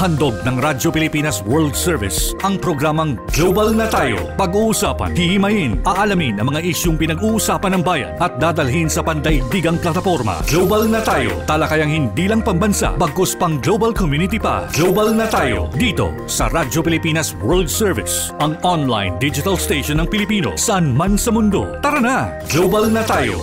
Handog ng Radyo Pilipinas World Service ang programang Global na Tayo. Pag-uusapan, hihimayin, aalamin ang mga isyung pinag-uusapan ng bayan at dadalhin sa pandaigdigang plataforma. Global na Tayo, talakayang hindi lang pambansa, bagkus pang global community pa. Global na Tayo, dito sa Radyo Pilipinas World Service, ang online digital station ng Pilipino saan man sa mundo. Tara na, Global na Tayo!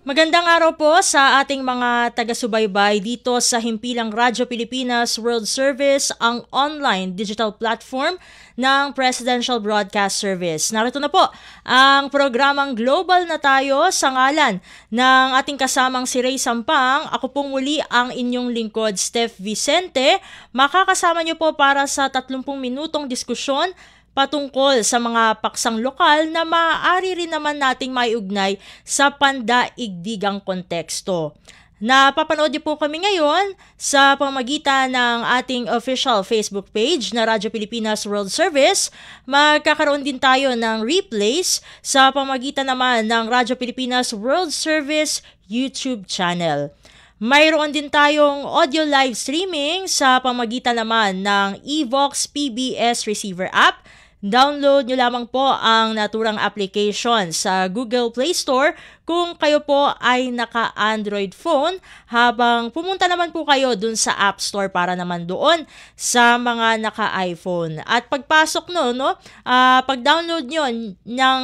Magandang araw po sa ating mga taga-subaybay dito sa himpilang Radyo Pilipinas World Service, ang online digital platform ng Presidential Broadcast Service. Narito na po ang programang Global na Tayo sa ngalan ng ating kasamang si Ray Sampang. Ako pong muli ang inyong lingkod, Steph Vicente. Makakasama niyo po para sa 30 minutong diskusyon patungkol sa mga paksang lokal na maaari rin naman nating maiugnay sa pandaigdigang konteksto. Napapanood niyo po kami ngayon sa pamamagitan ng ating official Facebook page na Radyo Pilipinas World Service. Magkakaroon din tayo ng replays sa pamamagitan naman ng Radyo Pilipinas World Service YouTube channel. Mayroon din tayong audio live streaming sa pamamagitan naman ng Evox PBS Receiver app. Download nyo lamang po ang naturang application sa Google Play Store kung kayo po ay naka-Android phone, habang pumunta naman po kayo dun sa App Store para naman doon sa mga naka-iPhone. At pagpasok pag-download nyo ng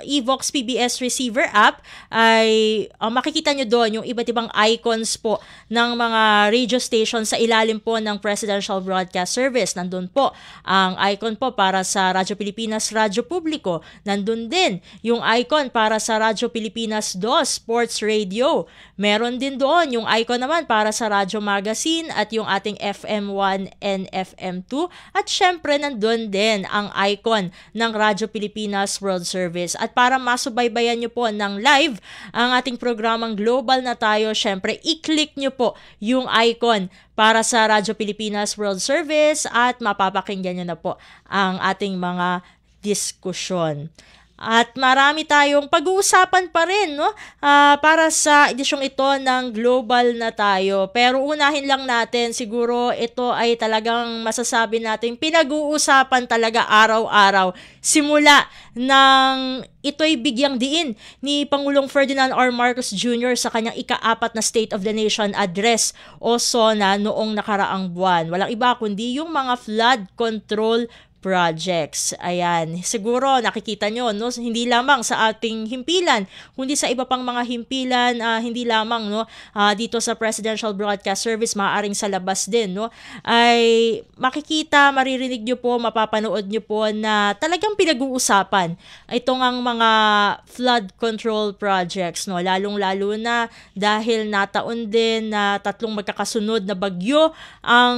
Evox PBS Receiver app ay makikita nyo doon yung iba't ibang icons po ng mga radio station sa ilalim po ng Presidential Broadcast Service. Nandun po ang icon po para sa Radyo Pilipinas Radyo Publiko. Nandun din yung icon para sa Radyo Pilipinas 2 Sports Radio. Meron din doon yung icon naman para sa Radyo Magazine at yung ating FM1 and FM2. At syempre nandun din ang icon ng Radyo Pilipinas World Service. At para masubaybayan nyo po ng live ang ating programang Global na Tayo, syempre i-click nyo po yung icon para sa Radyo Pilipinas World Service at mapapakinggan nyo na po ang ating mga diskusyon. At marami tayong pag-uusapan pa rin para sa edisyong ito ng Global na Tayo. Pero unahin lang natin, siguro ito ay talagang masasabi natin pinag-uusapan talaga araw-araw. Simula ng ito'y bigyang diin ni Pangulong Ferdinand R. Marcos Jr. sa kanyang ika-4 na State of the Nation Address o SONA noong nakaraang buwan. Walang iba kundi yung mga flood control projects. Ayan, siguro nakikita nyo, hindi lamang sa ating himpilan, kundi sa iba pang mga himpilan, hindi lamang dito sa Presidential Broadcast Service, maaaring sa labas din, ay makikita, maririnig nyo po, mapapanood nyo po na talagang pinag-uusapan itong ang mga flood control projects, lalong-lalo na dahil nataon din na 3 magkakasunod na bagyo ang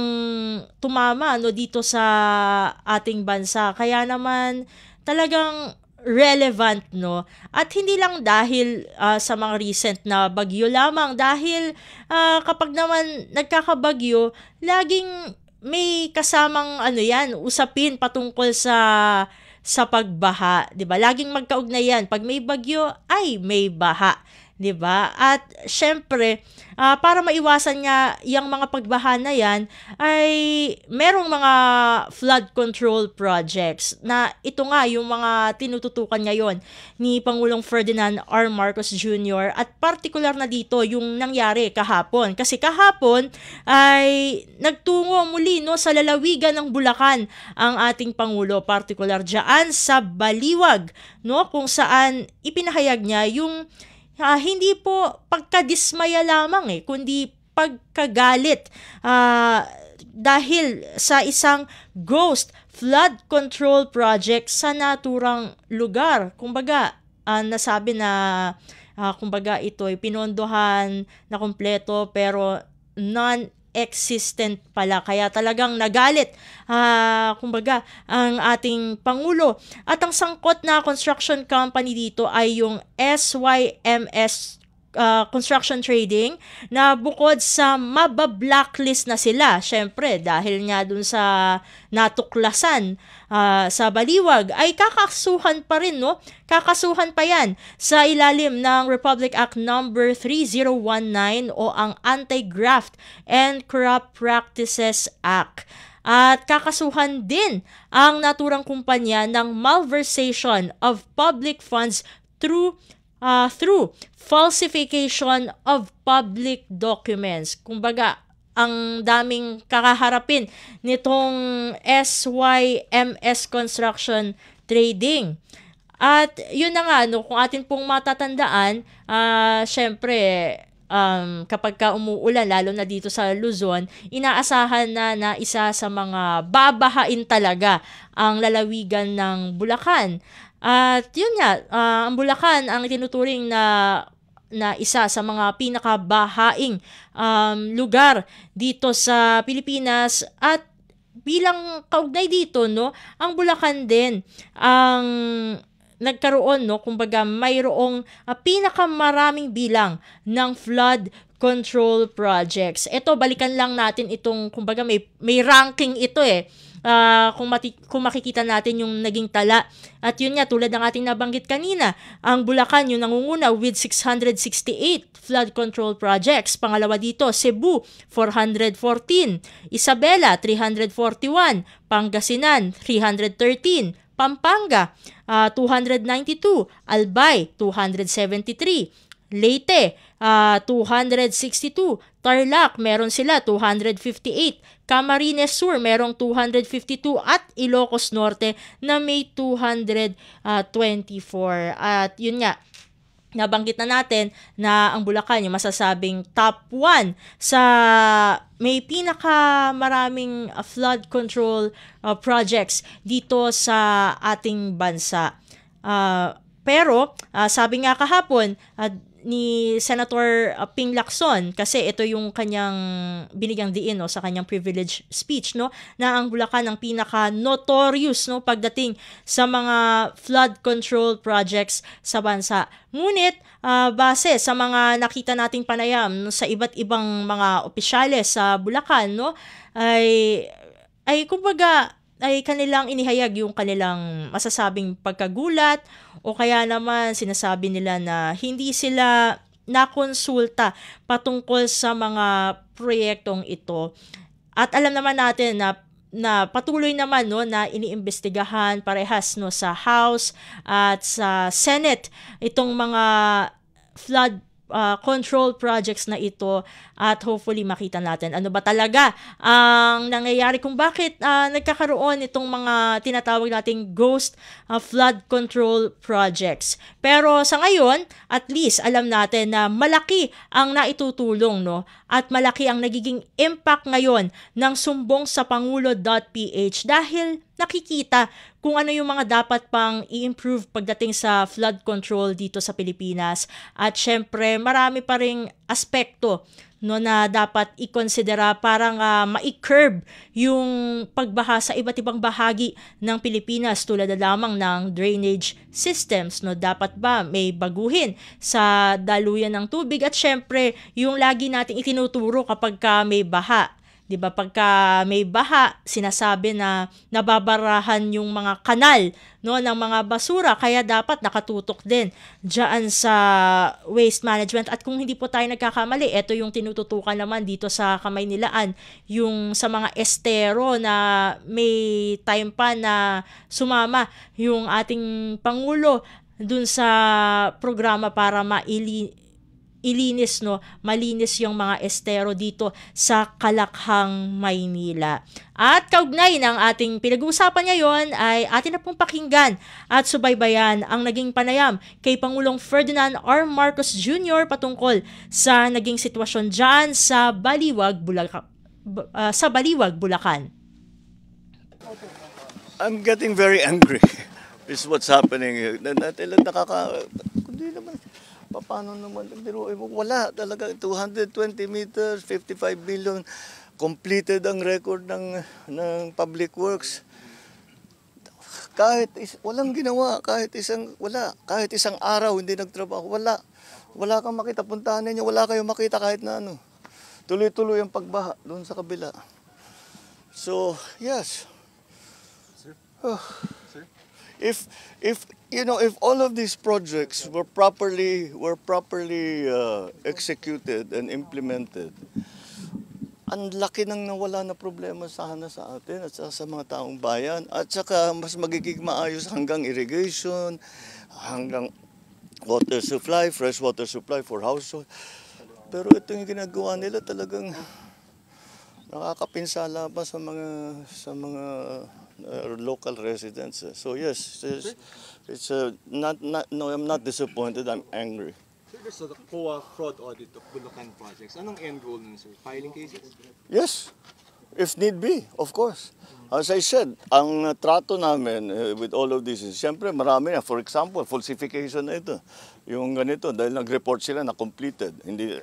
tumama dito sa ating bansa. Kaya naman talagang relevant, at hindi lang dahil sa mga recent na bagyo lamang, dahil kapag naman nagkakabagyo, laging may kasamang usapin patungkol sa pagbaha, 'di ba? Laging magkaugnay yan. Pag may bagyo ay may baha, 'di ba? At syempre, para maiwasan nga yung mga pagbaha na yan, ay merong mga flood control projects na ito nga yung mga tinututukan ngayon ni Pangulong Ferdinand R. Marcos Jr. At partikular na dito yung nangyari kahapon. Kasi kahapon ay nagtungo muli sa lalawigan ng Bulacan ang ating Pangulo, partikular dyan sa Baliwag, kung saan ipinahayag niya yung hindi po pagkadismaya lamang kundi pagkagalit dahil sa isang ghost flood control project sa naturang lugar. Kumbaga, nasabi na ito'y pinondohan na kumpleto pero non-existent pala. Kaya talagang nagalit ang ating Pangulo. At ang sangkot na construction company dito ay yung SYMS construction trading na bukod sa mabablacklist na sila, syempre dahil nga dun sa natuklasan sa Baliwag, ay kakasuhan pa rin, no? Kakasuhan pa yan sa ilalim ng Republic Act number 3019 o ang Anti-Graft and Corrupt Practices Act. At kakasuhan din ang naturang kumpanya ng malversation of public funds through falsification of public documents. Kumbaga, ang daming kakaharapin nitong SYMS Construction Trading. At yun na nga, no, kung atin pong matatandaan, syempre, kapag ka umuulan, lalo na dito sa Luzon, inaasahan na isa sa mga babahain talaga ang lalawigan ng Bulacan. At yun nga, ang Bulacan ang tinuturing na isa sa mga pinakabahaing lugar dito sa Pilipinas. At bilang kaugnay dito, no, ang Bulacan din ang nagkaroon, no, kumbaga mayroong pinakamaraming bilang ng flood control projects. Ito, balikan lang natin itong, kumbaga may ranking ito kung makikita natin yung naging tala. At yun nga, tulad ng ating nabanggit kanina, ang Bulacan yung nangunguna with 668 flood control projects. Pangalawa dito, Cebu, 414. Isabela, 341. Pangasinan, 313. Pampanga, 292. Albay, 273. Leyte, 262. Tarlac, meron sila 258. Camarines Sur, merong 252. At Ilocos Norte na may 224. At yun nga, nabanggit na natin na ang Bulacan yung masasabing top 1 sa may pinakamaraming flood control projects dito sa ating bansa. Pero sabi nga kahapon ni Senator Ping Lacson, kasi ito yung kanyang binigyang diin, no, sa kanyang privilege speech, no, na ang Bulacan ang pinaka notorious, no, pagdating sa mga flood control projects sa bansa. Ngunit base sa mga nakita nating panayam, no, sa iba't ibang mga opisyales sa Bulacan, no, ay kumbaga ay kanilang inihayag yung kanilang masasabing pagkagulat, o kaya naman sinasabi nila na hindi sila nakonsulta patungkol sa mga proyektong ito. At alam naman natin na patuloy naman, no, na iniimbestigahan parehas, no, sa House at sa Senate itong mga flood control projects na ito, at hopefully makita natin ano ba talaga ang nangyayari, kung bakit nagkakaroon itong mga tinatawag nating ghost flood control projects. Pero sa ngayon, at least alam natin na malaki ang naitutulong, no, at malaki ang nagiging impact ngayon ng sumbong sa Pangulo.ph dahil nakikita kung ano yung mga dapat pang i-improve pagdating sa flood control dito sa Pilipinas. At syempre, marami pa ring aspekto, no, na dapat i-considera para ma-curb yung pagbaha sa iba't ibang bahagi ng Pilipinas, tulad na lamang ng drainage systems, no. Dapat ba may baguhin sa daluyan ng tubig? At syempre, yung lagi nating itinuturo kapag may baha, 'di ba? Pagka may baha, sinasabi na nababarahan yung mga kanal, no, ng mga basura, kaya dapat nakatutok din diyan sa waste management. At kung hindi po tayo nagkakamali, ito yung tinututukan naman dito sa Kamaynilaan, yung sa mga estero na may time pa na sumama yung ating Pangulo dun sa programa para ilinis, no, malinis yung mga estero dito sa Kalakhang, Maynila. At kaugnay ng ating pinag-uusapan ngayon ay atin na pong pakinggan at subaybayan ang naging panayam kay Pangulong Ferdinand R. Marcos Jr. patungkol sa naging sitwasyon dyan sa Baliwag, Bulacan. I'm getting very angry. This is what's happening here. Kundi naman. Paano naman? Wala talaga. 220 meters, 55 million. Completed ang record ng Public Works. Walang ginawa. Kahit isang araw hindi nagtrabaho. Wala kang makita, puntahan ninyo, wala kayong makita kahit na ano. Tuloy-tuloy ang pagbaha doon sa kabila. So, yes. Oh. If you know, if all of these projects were properly executed and implemented, ang laki nang nawala na problema sana sa atin at sa mga taong bayan. At saka mas magiging maayos hanggang irrigation, hanggang water supply, fresh water supply for household. Pero ito yung ginagawa nila talagang nakakapinsala pa sa mga local residents. So yes, it's no, I'm not disappointed, I'm angry. Sir, there's a COA fraud audit of Bulacan projects. Anong end goal nun, sir? Filing cases? Yes, if need be, of course. As I said, ang trato namin with all of this is, siyempre marami na. For example, falsification na ito. Yung ganito, dahil nag-report sila na completed. Hindi,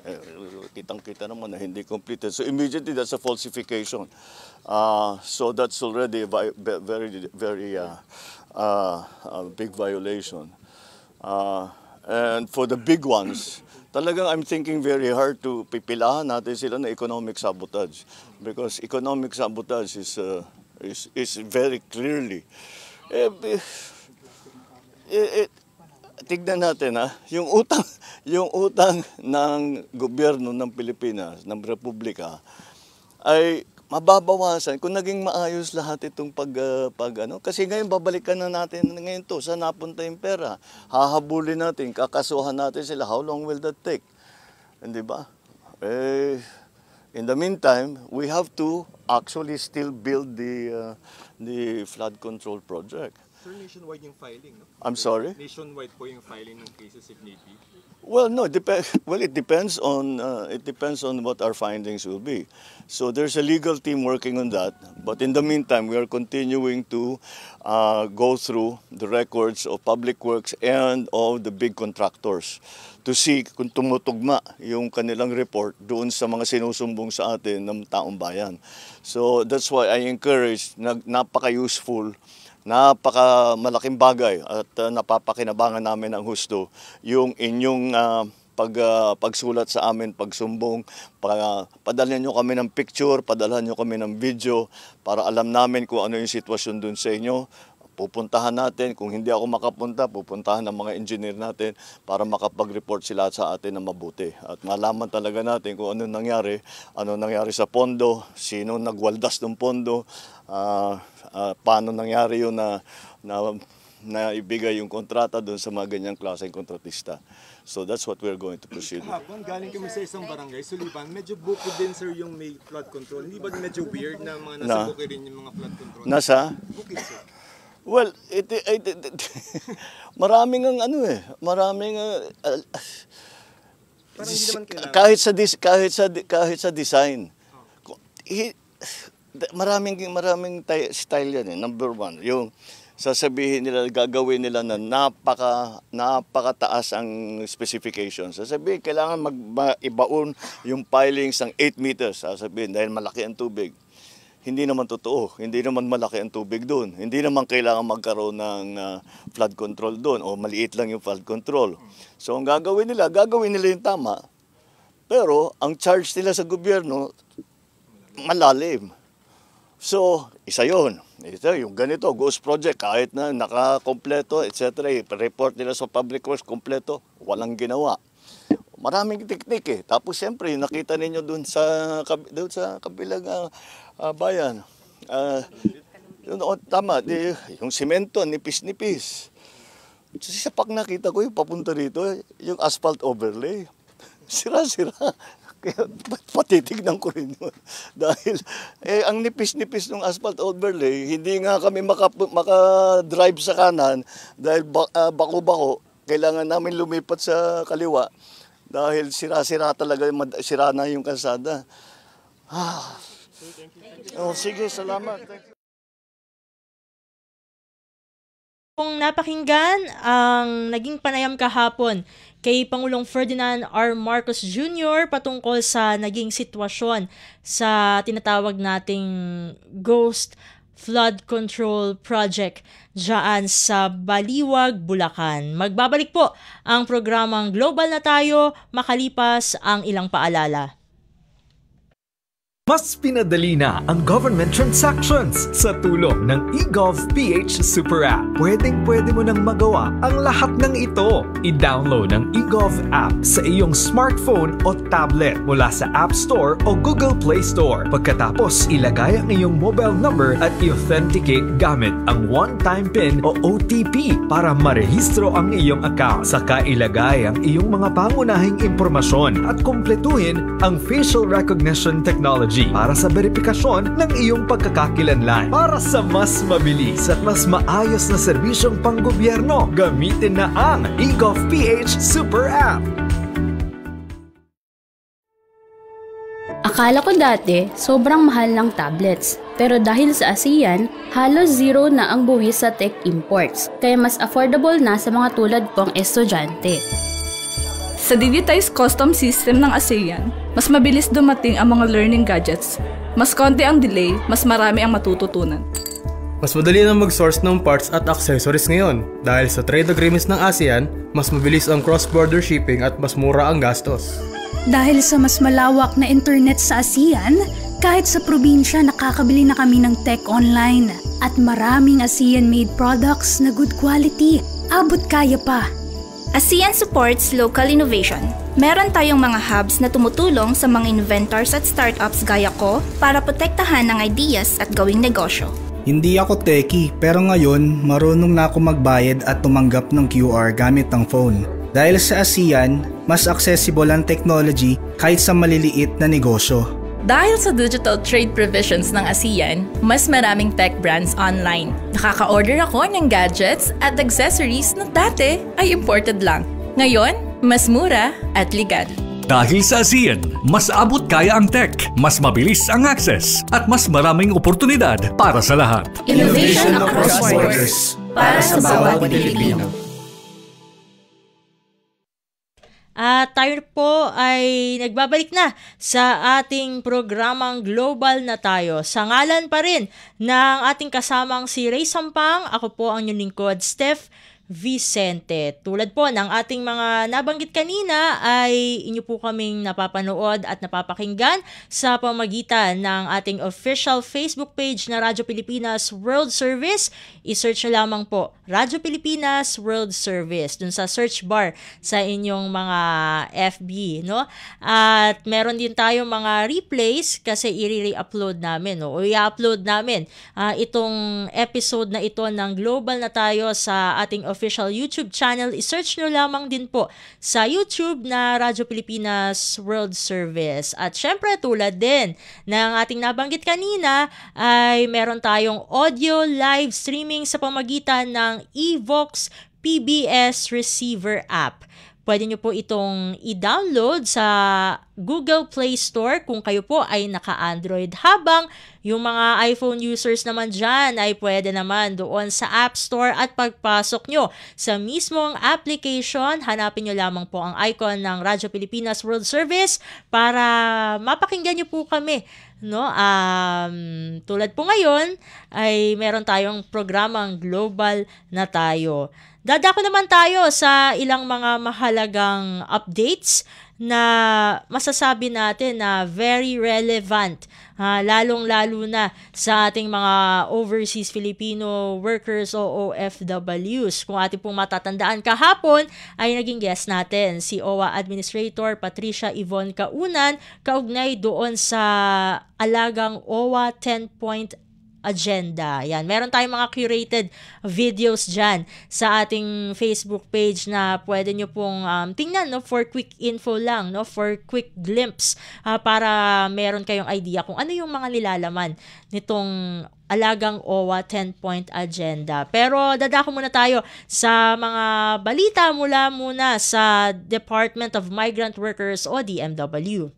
kitang-kita naman na hindi completed. So immediately, that's a falsification. So that's already a very big violation. And for the big ones, talagang I'm thinking very hard to pipilahan natin sila na economic sabotage. Because economic sabotage is very clearly. Tignan natin yung utang ng gobyerno ng Pilipinas, ng Republika, ay mababawasan kung naging maayos lahat itong kasi ngayon babalikan na natin ngayon to, saan napunta yung pera? Hahabulin natin, kakasuhan natin sila. How long will that take? Hindi ba? In the meantime, we have to actually still build the flood control project. Sir, nationwide yung filing, no? I'm sorry? Nationwide po yung filing ng cases if need be. Well, no, it depends on what our findings will be. So there's a legal team working on that, but in the meantime, we are continuing to go through the records of public works and of the big contractors to see kung tumutugma yung kanilang report doon sa mga sinusumbong sa atin ng taong bayan. So that's why I encourage, napaka-useful, napaka-malaking bagay at napapakinabangan namin ng husto yung inyong pagsulat sa amin, pagsumbong, padalhan nyo kami ng picture, padalhan nyo kami ng video para alam namin kung ano yung sitwasyon dun sa inyo. Pupuntahan natin, kung hindi ako makapunta, pupuntahan ng mga engineer natin para makapag-report sila sa atin na mabuti. At malaman talaga natin kung ano nangyari sa pondo, sino nagwaldas ng pondo, paano nangyari yun na ibigay yung kontrata doon sa mga ganyang klaseng kontratista. So that's what we're going to proceed with. Kahapon, galing kami sa isang barangay, Suliban, medyo bukod din, sir, yung may flood control. Hindi ba medyo weird na mga nasa bukid rin yung mga flood control? Nasa? Bukid, sir. Well, maraming Parang hindi naman kailangan. kahit sa design. Maraming style yan eh. Number one, yung sasabihin nila, gagawin nila na napakataas ang specifications. Sasabihin, kailangan ibaon yung pilings ng 8 meters. Sasabihin, dahil malaki ang tubig. Hindi naman totoo. Hindi naman malaki ang tubig doon. Hindi naman kailangan magkaroon ng flood control doon o maliit lang yung flood control. So ang gagawin nila yung tama. Pero ang charge nila sa gobyerno, malalim. So, isa yun. Ito, yung ganito, ghost project, kahit na nakakompleto, etc. Report nila sa public works, kompleto, walang ginawa. Maraming teknik eh. Tapos siyempre, nakita ninyo doon sa kabilang bayan. Tama, yung simento, nipis-nipis. Sa pag nakita ko yung papunta rito, yung asphalt overlay. Sira-sira. Kaya patitignan ko rin yun. Dahil ang nipis-nipis ng asphalt overlay, hindi nga kami maka-drive sa kanan dahil bako-bako. Kailangan namin lumipat sa kaliwa dahil sira-sira talaga, sira na yung kalsada. Sige, salamat. Kung napakinggan ang naging panayam kahapon kay Pangulong Ferdinand R. Marcos Jr. patungkol sa naging sitwasyon sa tinatawag nating ghost flood control project dyan sa Baliwag, Bulacan. Magbabalik po ang programang Global na Tayo makalipas ang ilang paalala. Mas pinadali na ang government transactions sa tulong ng eGov.ph Super App. Pwedeng-pwede mo nang magawa ang lahat ng ito. I-download ang eGov app sa iyong smartphone o tablet mula sa App Store o Google Play Store. Pagkatapos, ilagay ang iyong mobile number at i-authenticate gamit ang one-time PIN o OTP para marehistro ang iyong account. Saka ilagay ang iyong mga pangunahing impormasyon at kumpletuhin ang facial recognition technology para sa verifikasyon ng iyong pagkakakilanlan. Para sa mas mabilis at mas maayos na serbisyong panggobyerno, gamitin na ang eGov.ph Super App. Akala ko dati, sobrang mahal ng tablets. Pero dahil sa ASEAN, halos zero na ang buwis sa tech imports. Kaya mas affordable na sa mga tulad kong estudyante. Sa digitized custom system ng ASEAN, mas mabilis dumating ang mga learning gadgets. Mas konti ang delay, mas marami ang matututunan. Mas madali na mag-source ng parts at accessories ngayon. Dahil sa trade agreements ng ASEAN, mas mabilis ang cross-border shipping at mas mura ang gastos. Dahil sa mas malawak na internet sa ASEAN, kahit sa probinsya nakakabili na kami ng tech online. At maraming ASEAN-made products na good quality. Abot kaya pa. ASEAN supports local innovation. Meron tayong mga hubs na tumutulong sa mga inventors at startups gaya ko para protektahan ang ideas at gawing negosyo. Hindi ako techie pero ngayon marunong na ako magbayad at tumanggap ng QR gamit ang phone. Dahil sa ASEAN, mas accessible ang technology kahit sa maliliit na negosyo. Dahil sa digital trade provisions ng ASEAN, mas maraming tech brands online. Nakaka-order ako ng gadgets at accessories na dati ay imported lang. Ngayon, mas mura at legal. Dahil sa ASEAN, mas abot kaya ang tech, mas mabilis ang access, at mas maraming oportunidad para sa lahat. Innovation across borders para sa bawat Pilipino. At tayo po ay nagbabalik na sa ating programang Global na Tayo. Sa ngalan pa rin ng ating kasamang si Ray Sampang, ako po ang inyong lingkod, Steph Vicente. Tulad po ng ating mga nabanggit kanina ay inyo po kaming napapanood at napapakinggan sa pamagitan ng ating official Facebook page na Radyo Pilipinas World Service. I-search na lamang po Radyo Pilipinas World Service dun sa search bar sa inyong mga FB, no? At meron din tayong mga replays kasi i-re-upload namin, no? O i-upload namin itong episode na ito ng Global na Tayo sa ating official YouTube channel. I-search nyo lamang din po sa YouTube na Radyo Pilipinas World Service. At syempre tulad din ng ating nabanggit kanina ay meron tayong audio live streaming sa pamagitan ng Evox PBS Receiver app. Pwede nyo po itong i-download sa Google Play Store kung kayo po ay naka-Android. Habang yung mga iPhone users naman dyan ay pwede naman doon sa App Store at pagpasok nyo sa mismong application, hanapin nyo lamang po ang icon ng Radyo Pilipinas World Service para mapakinggan nyo po kami. No? Tulad po ngayon ay meron tayong programang Global na Tayo. Dadako naman tayo sa ilang mga mahalagang updates na masasabi natin na very relevant, lalong-lalo na sa ating mga overseas Filipino workers o OFWs. Kung ating pong matatandaan, kahapon ay naging guest natin si OWA Administrator Patricia Yvonne Kaunan kaugnay doon sa alagang OWA 10-point agenda. Yan, meron tayong mga curated videos dyan sa ating Facebook page na pwede nyo pong tingnan, no, for quick info lang, no, for quick glimpse, para meron kayong idea kung ano yung mga nilalaman nitong alagang OWA 10-point agenda. Pero dadako muna tayo sa mga balita muna sa Department of Migrant Workers o DMW.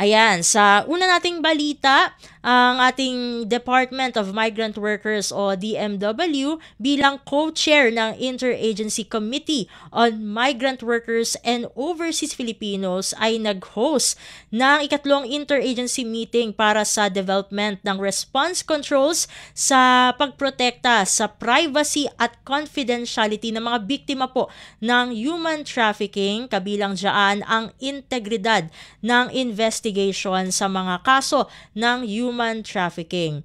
Ayan, sa una nating balita ang ating Department of Migrant Workers o DMW bilang co-chair ng Interagency Committee on Migrant Workers and Overseas Filipinos ay nag-host ng ikatlong interagency meeting para sa development ng response controls sa pagprotekta sa privacy at confidentiality ng mga biktima po ng human trafficking, kabilang dyan ang integridad ng investigation sa mga kaso ng human trafficking.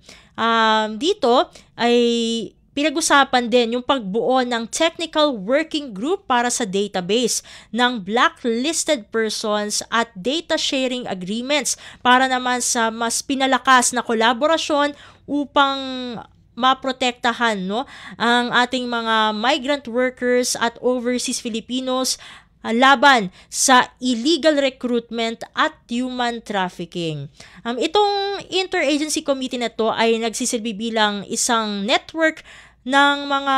Dito ay pinag-usapan din yung pagbuo ng technical working group para sa database ng blacklisted persons at data sharing agreements para naman sa mas pinalakas na kolaborasyon upang maprotektahan ang ating mga migrant workers at overseas Filipinos laban sa illegal recruitment at human trafficking. Itong interagency committee na to ay nagsisilbi bilang isang network ng mga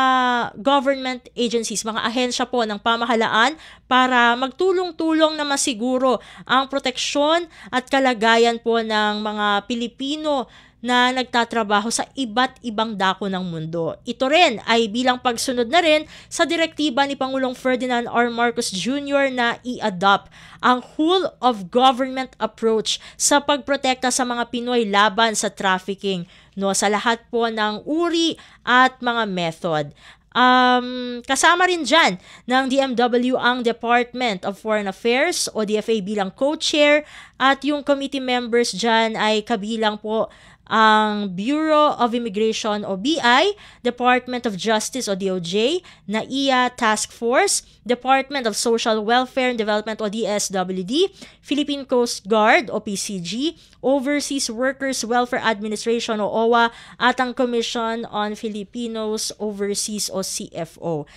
government agencies, mga ahensya po ng pamahalaan para magtulong-tulong na masiguro ang proteksyon at kalagayan po ng mga Pilipino na nagtatrabaho sa iba't ibang dako ng mundo. Ito rin ay bilang pagsunod na rin sa direktiba ni Pangulong Ferdinand R. Marcos Jr. na i-adopt ang whole of government approach sa pagprotekta sa mga Pinoy laban sa trafficking sa lahat po ng uri at mga method. Kasama rin dyan ng DMW ang Department of Foreign Affairs o DFA bilang co-chair at yung committee members dyan ay kabilang po ang Bureau of Immigration o BI, Department of Justice o DOJ, NAIA Task Force, Department of Social Welfare and Development o DSWD, Philippine Coast Guard o PCG, Overseas Workers Welfare Administration o OWA, at ang Commission on Filipinos Overseas o CFO.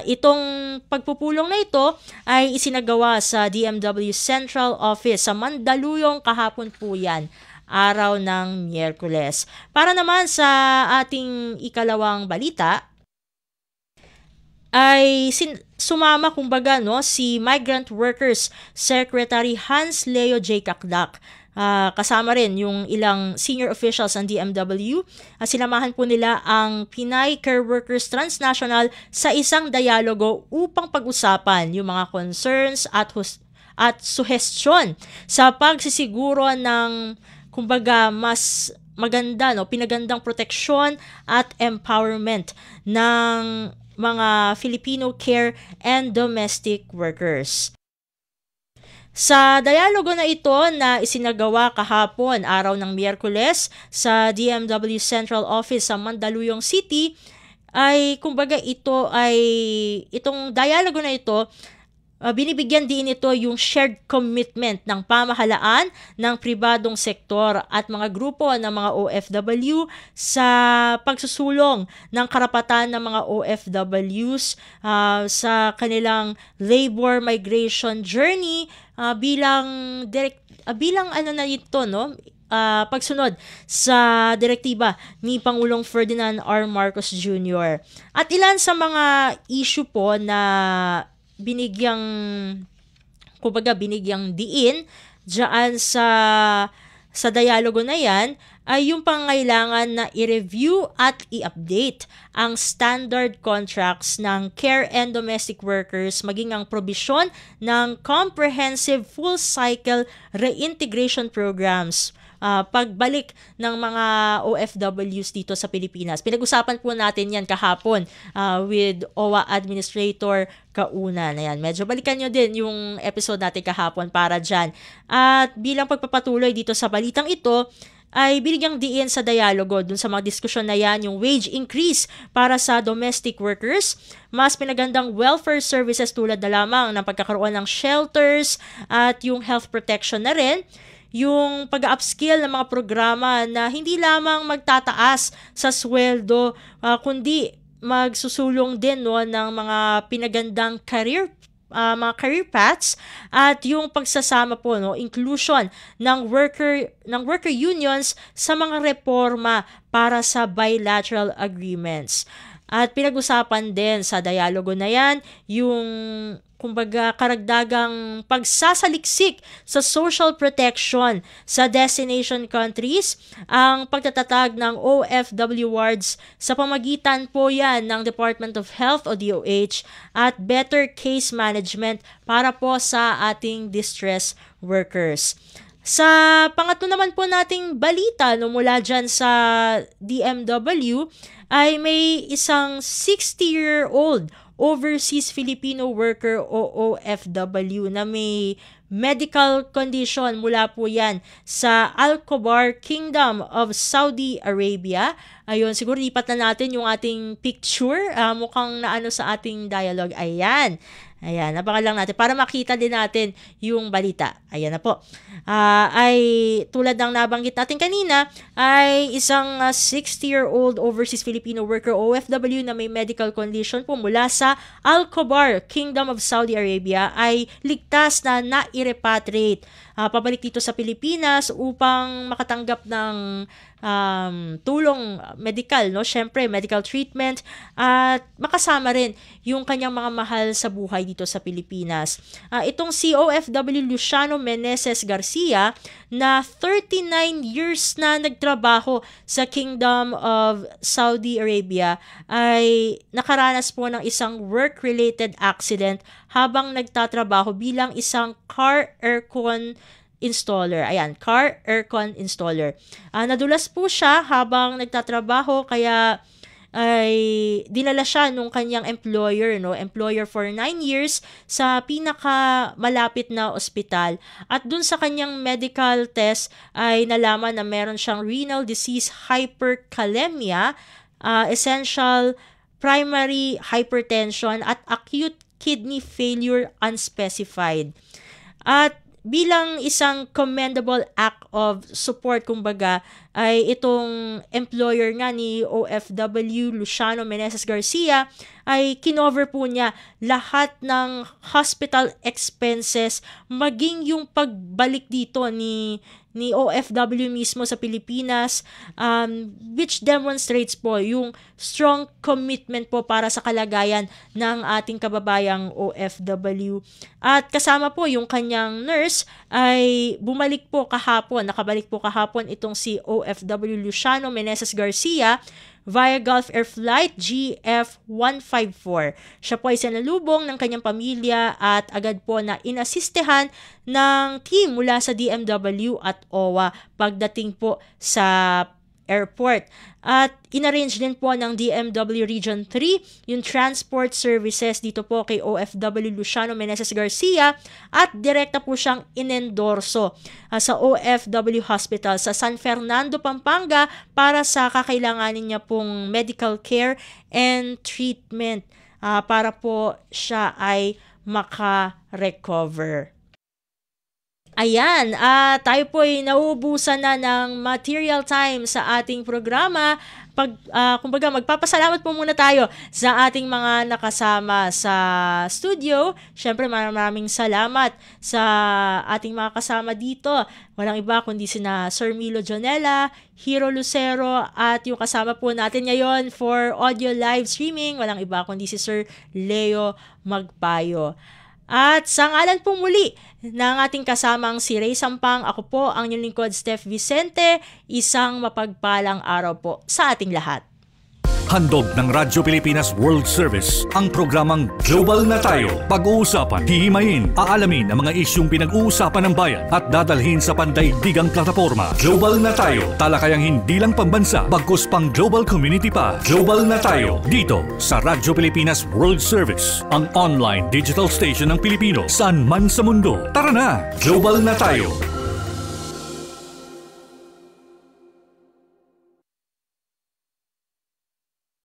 Itong pagpupulong na ito ay isinagawa sa DMW Central Office sa Mandaluyong kahapon po yan, araw ng Miyerkules. Para naman sa ating ikalawang balita, ay sumama kumbaga si Migrant Workers Secretary Hans Leo J. Cakdak. Kasama rin yung ilang senior officials ng DMW. Sinamahan po nila ang Pinay Care Workers Transnational sa isang dialogo upang pag-usapan yung mga concerns at suhestyon sa pagsisiguro ng kumbaga mas maganda, pinagandang proteksyon at empowerment ng mga Filipino care and domestic workers. Sa dialogo na ito na isinagawa kahapon, araw ng Miyerkules, sa DMW Central Office sa Mandaluyong City, ay kumbaga itong dialogo na ito, binibigyan din ito yung shared commitment ng pamahalaan, ng pribadong sektor at mga grupo ng mga OFW sa pagsusulong ng karapatan ng mga OFWs sa kanilang labor migration journey bilang pagsunod sa direktiba ni Pangulong Ferdinand R. Marcos Jr. At ilan sa mga issue po na binigyang diin diyan sa dialogo na yan ay yung pangailangan na i-review at i-update ang standard contracts ng care and domestic workers, maging ang probisyon ng comprehensive full cycle reintegration programs. Pagbalik ng mga OFWs dito sa Pilipinas. Pinag-usapan po natin yan kahapon with OWA Administrator Kauna na yan. Medyo balikan nyo din yung episode natin kahapon para dyan. At bilang pagpapatuloy dito sa balitang ito, ay binigyang diin sa dialogo dun sa mga diskusyon na yan, yung wage increase para sa domestic workers, mas pinagandang welfare services tulad na lamang ng pagkakaroon ng shelters at yung health protection na rin, yung pag-upskill ng mga programa na hindi lamang magtataas sa sweldo, kundi magsusulong din ng mga pinagandang mga career paths at yung pagsasama po inclusion ng worker unions sa mga reforma para sa bilateral agreements. At pinag-usapan din sa dialogo na yan yung kumbaga karagdagang pagsasaliksik sa social protection sa destination countries, ang pagtatatag ng OFW wards sa pamagitan po yan ng Department of Health o DOH at better case management para po sa ating distress workers. Sa pangatlo naman po nating balita mula dyan sa DMW ay may isang 60-year-old overseas Filipino worker o OFW na may medical condition mula po yan sa Al-Khobar Kingdom of Saudi Arabia. Ayun, siguro lipat na natin yung ating picture. Mukhang naano sa ating dialogue. Ayan, napakan lang natin para makita din natin yung balita. Ayan na po. Ay tulad ng nabanggit natin kanina, ay isang 60-year-old overseas Filipino worker OFW na may medical condition po mula sa Al-Khobar Kingdom of Saudi Arabia ay ligtas na na-repatriate pabalik dito sa Pilipinas upang makatanggap ng tulong medical, no? Syempre, medical treatment at makasama rin yung kanyang mga mahal sa buhay dito sa Pilipinas. Itong si OFW Luciano Meneses Garcia na 39 years na nagtrabaho sa Kingdom of Saudi Arabia ay nakaranas po ng isang work-related accident habang nagtatrabaho bilang isang car aircon installer. Ayan, car aircon installer. Nadulas po siya habang nagtatrabaho kaya ay dinala siya nung kanyang employer for 9 years sa pinaka malapit na ospital. At dun sa kanyang medical test ay nalaman na meron siyang renal disease hyperkalemia, essential primary hypertension at acute kidney failure unspecified. At bilang isang commendable act of support, kumbaga, ay itong employer nga ni OFW Luciano Meneses Garcia ay kinover po niya lahat ng hospital expenses, maging yung pagbalik dito ni OFW mismo sa Pilipinas, which demonstrates po yung strong commitment po para sa kalagayan ng ating kababayang OFW. At kasama po yung kanyang nurse ay nakabalik po kahapon itong si OFW Luciano Meneses Garcia via Gulf Air Flight GF154. Siya po ay sinalubong ng kanyang pamilya at agad po na inasistehan ng team mula sa DMW at OWA pagdating po sa airport. At inarrange din po ng DMW Region 3 yung transport services dito po kay OFW Luciano Meneses Garcia at direkta po siyang inendorso sa OFW Hospital sa San Fernando, Pampanga para sa kakailanganin niya pong medical care and treatment para po siya ay maka-recover. Ayan, tayo po ay nauubusan na ng material time sa ating programa. Kumbaga, magpapasalamat po muna tayo sa ating mga nakasama sa studio. Siyempre, maraming salamat sa ating mga kasama dito. Walang iba kundi sina Sir Milo Jonella, Hero Lucero, at yung kasama po natin ngayon for audio live streaming, walang iba kundi si Sir Leo Magpayo. At sa ngalan po muli ng ating kasamang si Ray Sampang, ako po ang inyong lingkod Steph Vicente. Isang mapagpalang araw po sa ating lahat. Handog ng Radyo Pilipinas World Service ang programang Global na Tayo. Pag-uusapan, hihimayin, aalamin ang mga isyung pinag-uusapan ng bayan at dadalhin sa pandaigdigang plataforma. Global na Tayo, talakayang hindi lang pambansa, bagkus pang global community pa. Global na Tayo, dito sa Radyo Pilipinas World Service, ang online digital station ng Pilipino saan man sa mundo. Tara na, Global na Tayo.